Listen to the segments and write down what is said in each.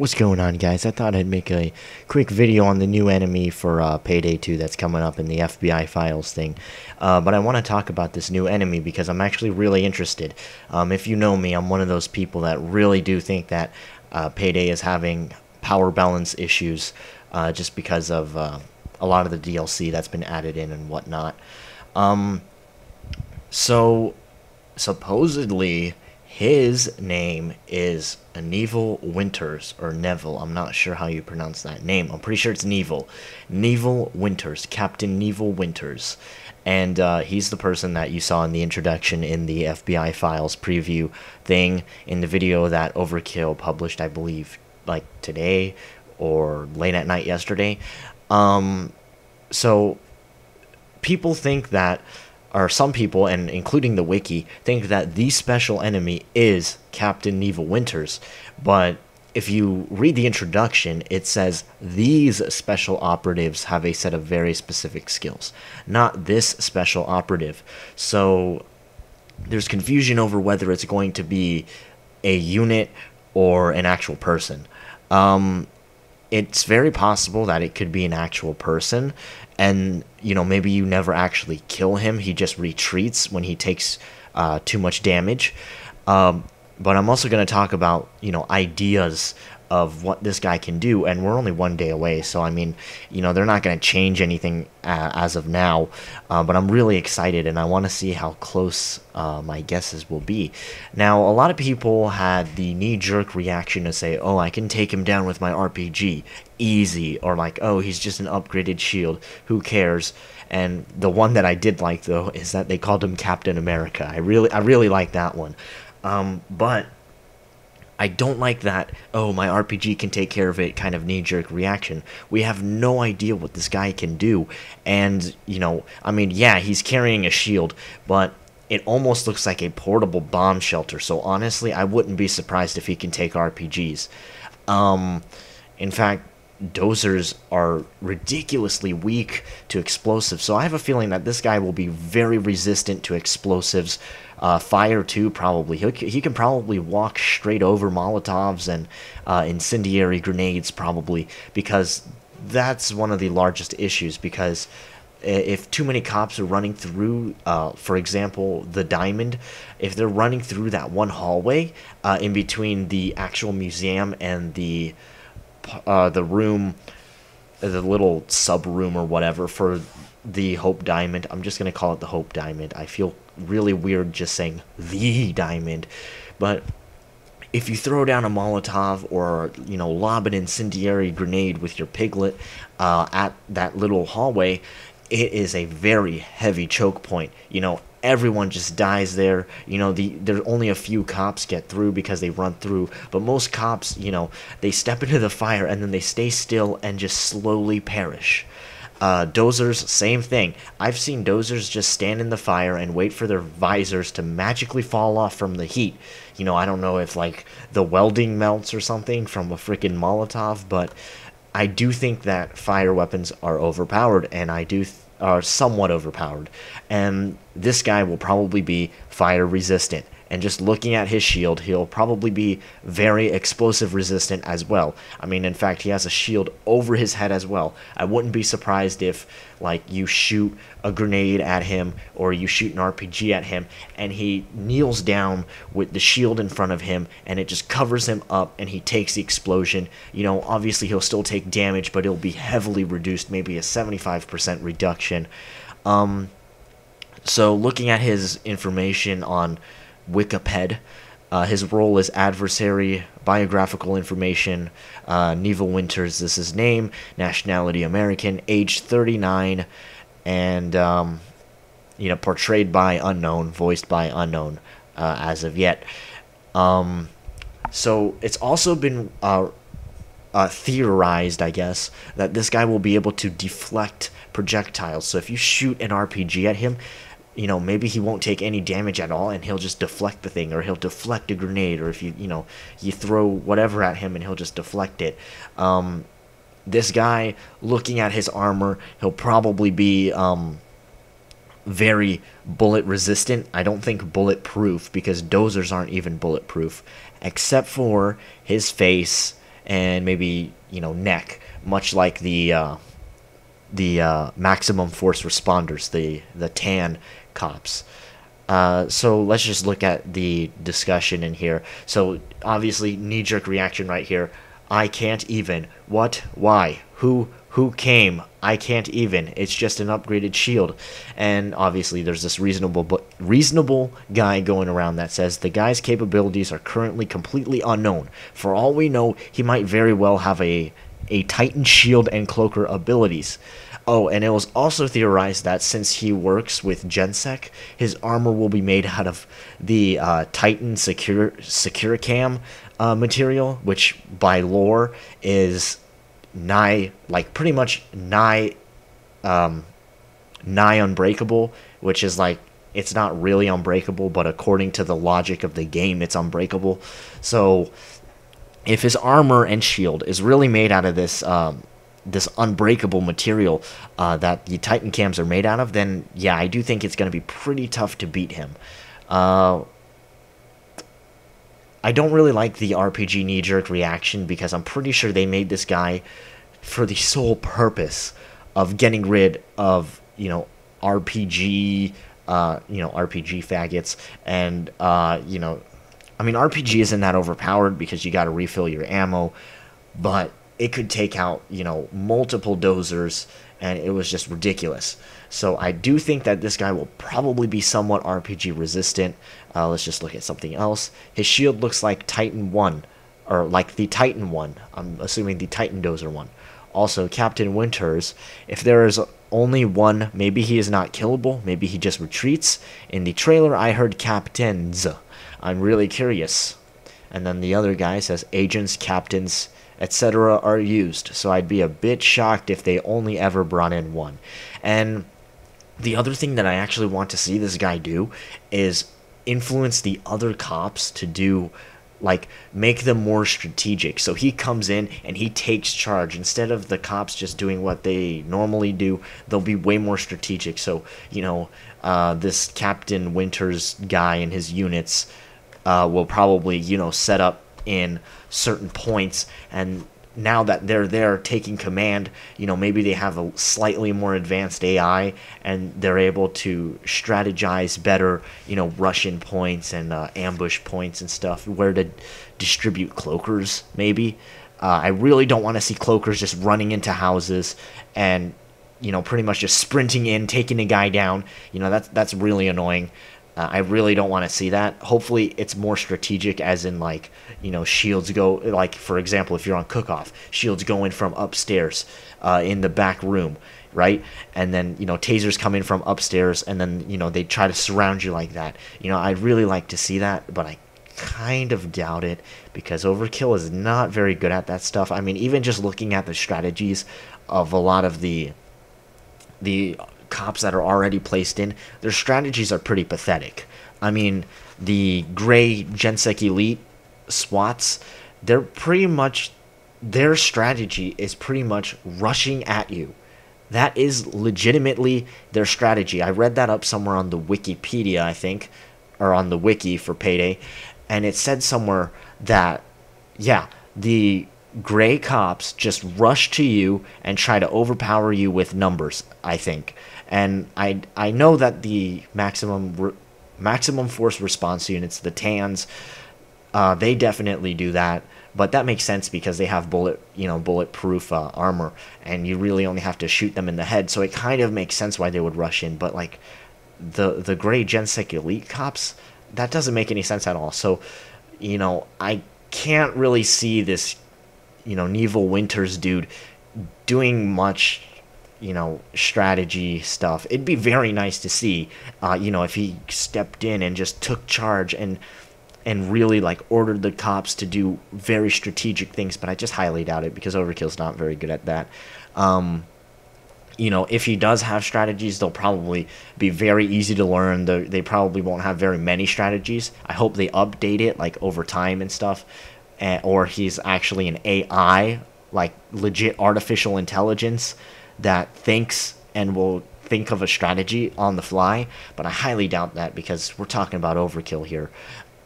What's going on, guys? I thought I'd make a quick video on the new enemy for Payday 2 that's coming up in the FBI files thing. But I want to talk about this new enemy because I'm actually really interested. If you know me, I'm one of those people that really do think that Payday is having power balance issues just because of a lot of the DLC that's been added in and whatnot. So, supposedly, his name is Neville Winters, or Neville. I'm not sure how you pronounce that name. I'm pretty sure it's Neville. Neville Winters, Captain Neville Winters. And he's the person that you saw in the introduction in the FBI files preview thing in the video that Overkill published, I believe, like today or late at night yesterday. So people think that, or some people, and including the wiki, think that the special enemy is Captain Neville Winters. But if you read the introduction, it says these special operatives have a set of very specific skills, not this special operative. So there's confusion over whether it's going to be a unit or an actual person. It's very possible that it could be an actual person, and maybe you never actually kill him. He just retreats when he takes too much damage. But I'm also going to talk about ideas of what this guy can do, and we're only one day away, so I mean, they're not going to change anything as of now, but I'm really excited, and I want to see how close my guesses will be. Now, a lot of people had the knee-jerk reaction to say, oh, I can take him down with my RPG, easy, or like, oh, he's just an upgraded shield, who cares? And the one that I did like, though, is that they called him Captain America. I really like that one. But I don't like that, oh, my RPG can take care of it kind of knee-jerk reaction. We have no idea what this guy can do, and, I mean, yeah, he's carrying a shield, but it almost looks like a portable bomb shelter, so honestly, I wouldn't be surprised if he can take RPGs. In fact, dozers are ridiculously weak to explosives, so I have a feeling that this guy will be very resistant to explosives. Fire too, probably. He can probably walk straight over Molotovs and incendiary grenades, probably, because that's one of the largest issues, because if too many cops are running through, for example, the Diamond, if they're running through that one hallway in between the actual museum and the room, the little sub-room or whatever for the Hope Diamond. I'm just going to call it the Hope Diamond. I feel really weird just saying the Diamond. But if you throw down a Molotov or, lob an incendiary grenade with your piglet at that little hallway, it is a very heavy choke point. Everyone just dies there. There's only a few cops get through because they run through, but most cops, they step into the fire and then they stay still and just slowly perish. Dozers, same thing. I've seen dozers just stand in the fire and wait for their visors to magically fall off from the heat. I don't know if, like, the welding melts or something from a freaking Molotov, but I do think that fire weapons are overpowered, and are somewhat overpowered. And this guy will probably be fire resistant. And just looking at his shield, he'll probably be very explosive resistant as well. I mean, in fact, he has a shield over his head as well. I wouldn't be surprised if, like, you shoot a grenade at him or you shoot an RPG at him and he kneels down with the shield in front of him and it just covers him up and he takes the explosion. Obviously he'll still take damage, but it'll be heavily reduced, maybe a 75% reduction. So looking at his information on Wikipedia, his role is adversary, biographical information, Neville Winters, this is his name, nationality American, age 39, and, portrayed by unknown, voiced by unknown, as of yet. So it's also been, theorized, I guess, that this guy will be able to deflect projectiles, so if you shoot an RPG at him, maybe he won't take any damage at all and he'll just deflect the thing, or he'll deflect a grenade, or if you throw whatever at him and he'll just deflect it. This guy, looking at his armor, he'll probably be very bullet resistant. I don't think bulletproof, because dozers aren't even bulletproof, except for his face and maybe, you know, neck, much like the maximum force responders, the tan cops. So let's just look at the discussion in here. So obviously, knee-jerk reaction right here. I can't even. What? Why? Who came? I can't even. It's just an upgraded shield. And obviously, there's this reasonable guy going around that says the guy's capabilities are currently completely unknown. For all we know, he might very well have a Titan shield and cloaker abilities. Oh, and it was also theorized that since he works with GenSec, his armor will be made out of the Titan Securicam material, which by lore is pretty much nigh unbreakable, which is like, it's not really unbreakable, but according to the logic of the game, it's unbreakable. So if his armor and shield is really made out of this this unbreakable material that the Titan cams are made out of, then yeah, I do think it's going to be pretty tough to beat him. I don't really like the RPG knee-jerk reaction, because I'm pretty sure they made this guy for the sole purpose of getting rid of, you know, RPG faggots, and you know, I mean, RPG isn't that overpowered because you got to refill your ammo, but it could take out, you know, multiple dozers, and it was just ridiculous. So I do think that this guy will probably be somewhat RPG resistant. Let's just look at something else. His shield looks like Titan 1, or like the Titan 1. I'm assuming the Titan dozer 1. Also, Captain Winters, if there is only one, maybe he is not killable, maybe he just retreats. In the trailer, I heard captains. I'm really curious. And then the other guy says agents, captains, etc. are used, so I'd be a bit shocked if they only ever brought in one. And the other thing that I actually want to see this guy do is influence the other cops to do, like, make them more strategic. So he comes in and he takes charge. Instead of the cops just doing what they normally do, they'll be way more strategic. So, you know, this Captain Winters guy and his units will probably, you know, set up in certain points, and now that they're there taking command, you know, maybe they have a slightly more advanced AI, and they're able to strategize better, you know, rush in points and ambush points and stuff, where to distribute cloakers, maybe. I really don't want to see cloakers just running into houses and, you know, pretty much just sprinting in, taking a guy down. You know, that's really annoying. I really don't want to see that. Hopefully it's more strategic, as in, like, you know, shields go, like, for example, if you're on cook-off, shields go in from upstairs in the back room, right? And then, you know, tasers come in from upstairs, and then, you know, they try to surround you like that. You know, I'd really like to see that, but I kind of doubt it, because Overkill is not very good at that stuff. I mean, even just looking at the strategies of a lot of the cops that are already placed in, their strategies are pretty pathetic. I mean, the gray GenSec Elite SWATs, their strategy is pretty much rushing at you. That is legitimately their strategy. I read that up somewhere on the Wikipedia, I think, or on the wiki for Payday, and it said somewhere that, yeah, the gray cops just rush to you and try to overpower you with numbers, I think. And I know that the maximum force response units, the TANs, they definitely do that. But that makes sense because they have bulletproof armor, and you really only have to shoot them in the head. So it kind of makes sense why they would rush in. But like the gray GenSec Elite cops, that doesn't make any sense at all. So, you know, I can't really see this, you know, Neville Winters dude doing much, you know, strategy stuff. It'd be very nice to see, you know, if he stepped in and just took charge and really, like, ordered the cops to do very strategic things, but I just highly doubt it, because Overkill's not very good at that. You know, if he does have strategies, they'll probably be very easy to learn. They probably won't have very many strategies. I hope they update it, like, over time and stuff, or he's actually an AI, like, legit artificial intelligence that thinks and will think of a strategy on the fly, but I highly doubt that, because we're talking about Overkill here.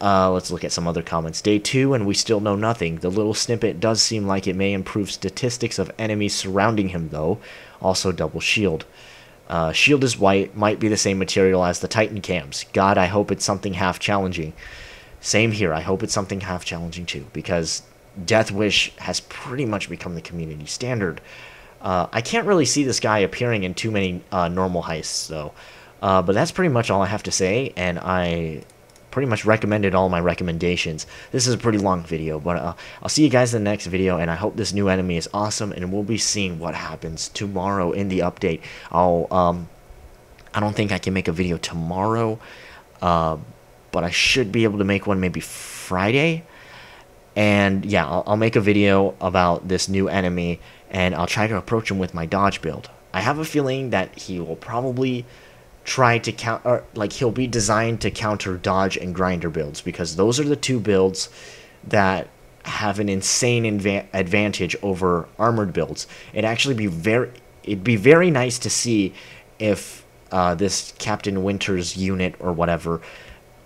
Let's look at some other comments. Day 2, and we still know nothing. The little snippet does seem like it may improve statistics of enemies surrounding him, though. Also, double shield. Shield is white, might be the same material as the Titan cams. God, I hope it's something half challenging. Same here, I hope it's something half challenging too, because Death Wish has pretty much become the community standard. I can't really see this guy appearing in too many normal heists, though. But that's pretty much all I have to say, and I pretty much recommended all my recommendations. This is a pretty long video, but I'll see you guys in the next video, and I hope this new enemy is awesome, and we'll be seeing what happens tomorrow in the update. I don't think I can make a video tomorrow, but I should be able to make one maybe Friday. And yeah, I'll make a video about this new enemy, and I'll try to approach him with my dodge build. I have a feeling that he will probably try to counter, like he'll be designed to counter dodge and grinder builds, because those are the two builds that have an insane advantage over armored builds. It'd be very nice to see if this Captain Winter's unit or whatever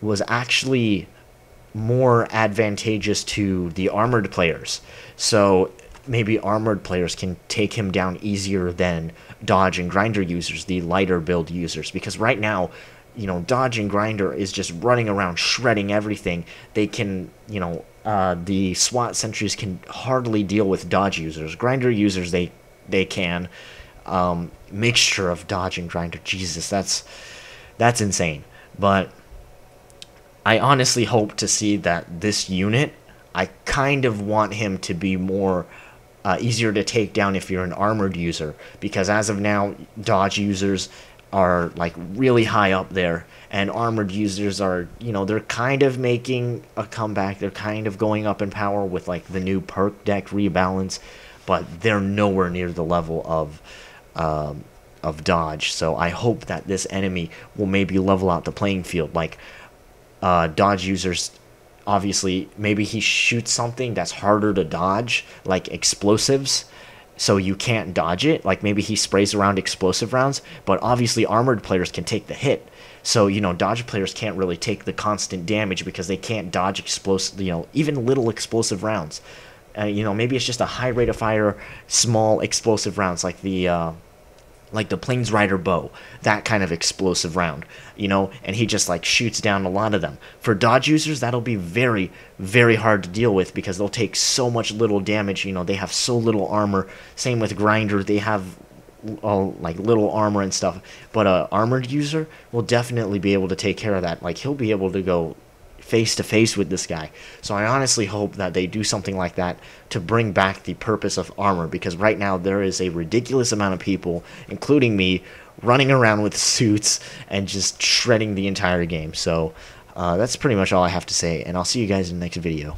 was actually more advantageous to the armored players. So maybe armored players can take him down easier than dodge and grinder users, the lighter build users, because right now, you know, dodge and grinder is just running around shredding everything. They can, you know, the SWAT sentries can hardly deal with dodge users. Grinder users, they can. Mixture of dodge and grinder, Jesus, that's insane. But I honestly hope to see that this unit, I kind of want him to be more easier to take down if you're an armored user, because as of now, dodge users are like really high up there, and armored users are, you know, they're kind of making a comeback. They're kind of going up in power with like the new perk deck rebalance, but they're nowhere near the level of dodge. So I hope that this enemy will maybe level out the playing field. Like dodge users, obviously, maybe he shoots something that's harder to dodge, like explosives, so you can't dodge it. Like maybe he sprays around explosive rounds, but obviously armored players can take the hit. So, you know, dodge players can't really take the constant damage because they can't dodge explosive, you know, even little explosive rounds. You know, maybe it's just a high rate of fire, small explosive rounds, like the Plains Rider bow, that kind of explosive round, you know, and he just like shoots down a lot of them. For dodge users, that'll be very, very hard to deal with, because they'll take so much little damage. You know, they have so little armor. Same with grinder, they have like little armor and stuff. But a armored user will definitely be able to take care of that. Like he'll be able to go face to face with this guy. So I honestly hope that they do something like that to bring back the purpose of armor, because right now there is a ridiculous amount of people, including me, running around with suits and just shredding the entire game. So that's pretty much all I have to say, and I'll see you guys in the next video.